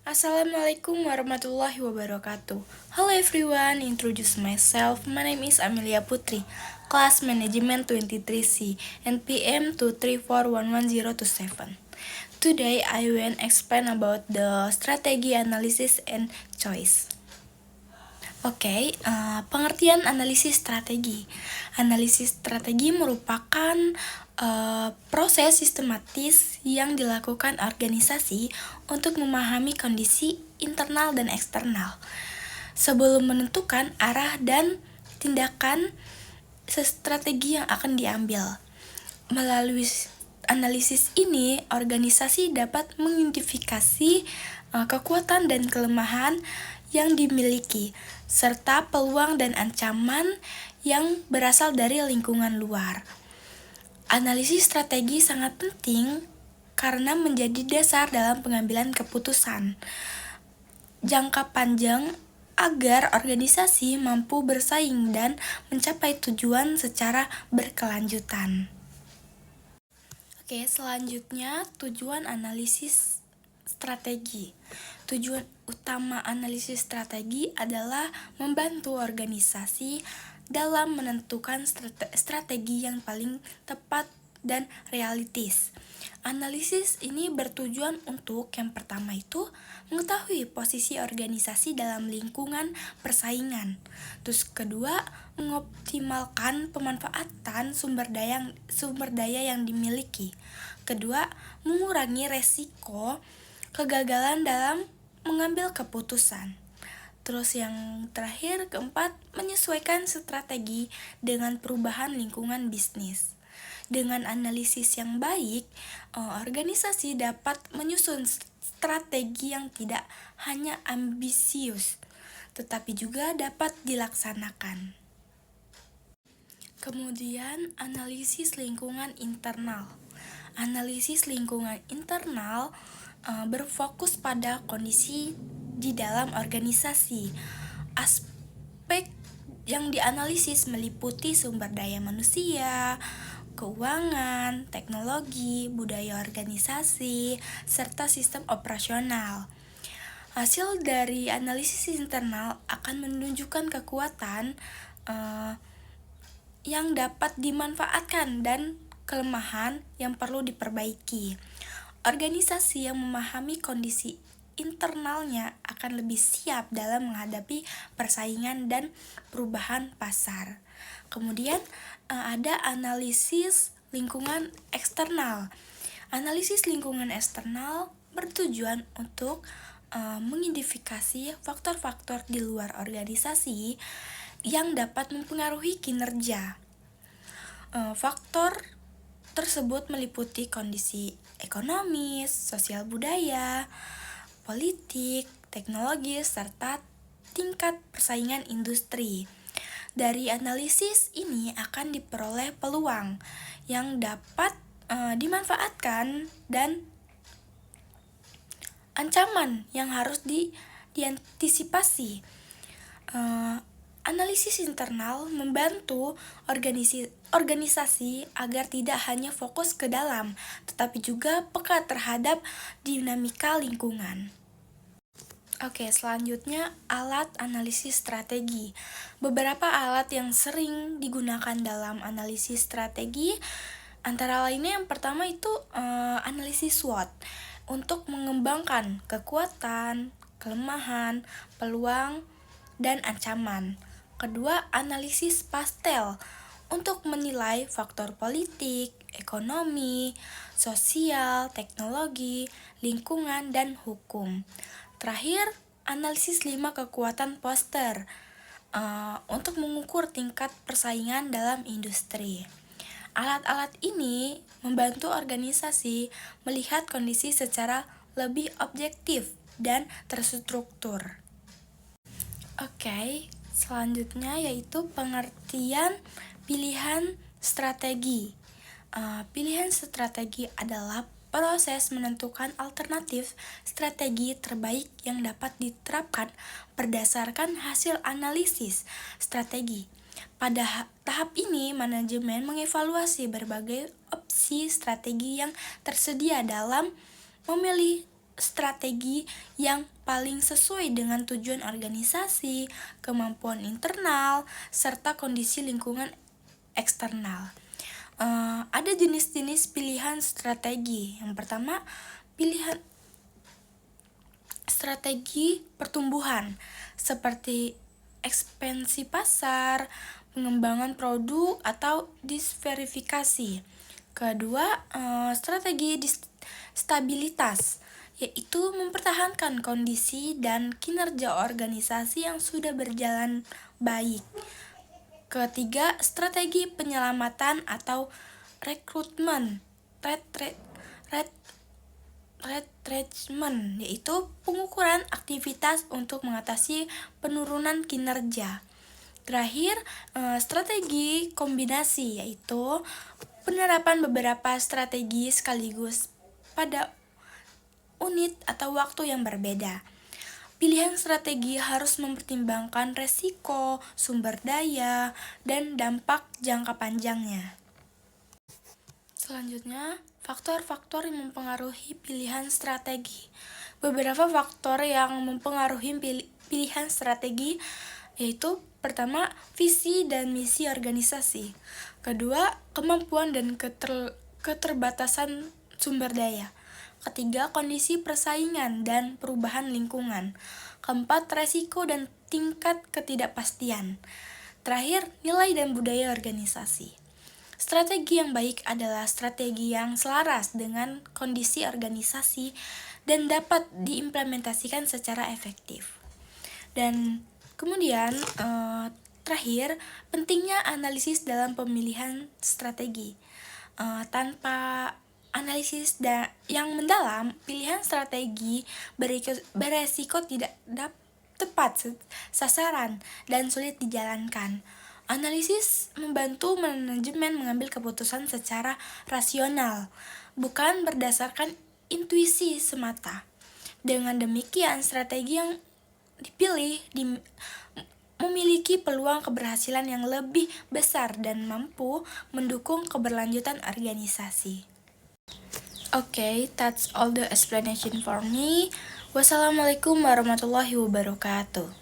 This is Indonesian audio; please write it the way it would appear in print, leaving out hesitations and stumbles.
Assalamualaikum warahmatullahi wabarakatuh. Hello everyone, introduce myself. My name is Amelia Putri, Class Management 23C, NPM 2341107. Today I will explain about the strategy analysis and choice. Pengertian analisis strategi. Analisis strategi merupakan proses sistematis yang dilakukan organisasi untuk memahami kondisi internal dan eksternal sebelum menentukan arah dan tindakan strategi yang akan diambil. Melalui analisis ini, organisasi dapat mengidentifikasi kekuatan dan kelemahan yang dimiliki, serta peluang dan ancaman yang berasal dari lingkungan luar. Analisis strategi sangat penting karena menjadi dasar dalam pengambilan keputusan jangka panjang agar organisasi mampu bersaing dan mencapai tujuan secara berkelanjutan. Selanjutnya tujuan analisis strategi. Tujuan utama analisis strategi adalah membantu organisasi dalam menentukan strategi yang paling tepat dan realistis. Analisis ini bertujuan untuk yang pertama itu mengetahui posisi organisasi dalam lingkungan persaingan. Terus kedua, mengoptimalkan pemanfaatan sumber daya yang dimiliki. Kedua, mengurangi resiko kegagalan dalam mengambil keputusan. Terus yang terakhir, keempat, menyesuaikan strategi dengan perubahan lingkungan bisnis. Dengan analisis yang baik, organisasi dapat menyusun strategi yang tidak hanya ambisius, tetapi juga dapat dilaksanakan. Kemudian, analisis lingkungan internal. Analisis lingkungan internal berfokus pada kondisi di dalam organisasi. Aspek yang dianalisis meliputi sumber daya manusia, keuangan, teknologi, budaya organisasi, serta sistem operasional. Hasil dari analisis internal akan menunjukkan kekuatan yang dapat dimanfaatkan dan kelemahan yang perlu diperbaiki. Organisasi yang memahami kondisi internalnya akan lebih siap dalam menghadapi persaingan dan perubahan pasar. Kemudian ada analisis lingkungan eksternal. Analisis lingkungan eksternal bertujuan untuk mengidentifikasi faktor-faktor di luar organisasi yang dapat mempengaruhi kinerja. Faktor tersebut meliputi kondisi ekonomis, sosial budaya, politik, teknologi, serta tingkat persaingan industri. Dari analisis ini akan diperoleh peluang yang dapat dimanfaatkan dan ancaman yang harus diantisipasi. Analisis internal membantu organisasi agar tidak hanya fokus ke dalam, tetapi juga peka terhadap dinamika lingkungan. Selanjutnya alat analisis strategi. Beberapa alat yang sering digunakan dalam analisis strategi antara lainnya yang pertama itu analisis SWOT untuk mengembangkan kekuatan, kelemahan, peluang, dan ancaman. Kedua, analisis pastel untuk menilai faktor politik, ekonomi, sosial, teknologi, lingkungan, dan hukum. Terakhir, analisis 5 kekuatan Foster untuk mengukur tingkat persaingan dalam industri. Alat-alat ini membantu organisasi melihat kondisi secara lebih objektif dan terstruktur. Selanjutnya yaitu pengertian pilihan strategi. Pilihan strategi adalah proses menentukan alternatif strategi terbaik yang dapat diterapkan berdasarkan hasil analisis strategi. Pada tahap ini, manajemen mengevaluasi berbagai opsi strategi yang tersedia dalam memilih strategi yang paling sesuai dengan tujuan organisasi, kemampuan internal, serta kondisi lingkungan eksternal. Ada jenis-jenis pilihan strategi. Yang pertama, pilihan strategi pertumbuhan seperti ekspansi pasar, pengembangan produk, atau diversifikasi. Kedua, strategi stabilitas, yaitu mempertahankan kondisi dan kinerja organisasi yang sudah berjalan baik. Ketiga, strategi penyelamatan atau rekrutmen, retrenchment, yaitu pengukuran aktivitas untuk mengatasi penurunan kinerja. Terakhir, strategi kombinasi, yaitu penerapan beberapa strategi sekaligus pada unit atau waktu yang berbeda. Pilihan strategi harus mempertimbangkan resiko, sumber daya, dan dampak jangka panjangnya. Selanjutnya, faktor-faktor yang mempengaruhi pilihan strategi. Beberapa faktor yang mempengaruhi pilihan strategi yaitu pertama, visi dan misi organisasi. Kedua, kemampuan dan keterbatasan sumber daya. Ketiga, kondisi persaingan dan perubahan lingkungan. Keempat, resiko dan tingkat ketidakpastian. Terakhir, nilai dan budaya organisasi. Strategi yang baik adalah strategi yang selaras dengan kondisi organisasi dan dapat diimplementasikan secara efektif. Dan kemudian, terakhir, pentingnya analisis dalam pemilihan strategi. Tanpa analisis yang mendalam, pilihan strategi beresiko tidak tepat sasaran dan sulit dijalankan. Analisis membantu manajemen mengambil keputusan secara rasional, bukan berdasarkan intuisi semata. Dengan demikian, strategi yang dipilih memiliki peluang keberhasilan yang lebih besar dan mampu mendukung keberlanjutan organisasi. Okay, that's all the explanation for me. Wassalamualaikum warahmatullahi wabarakatuh.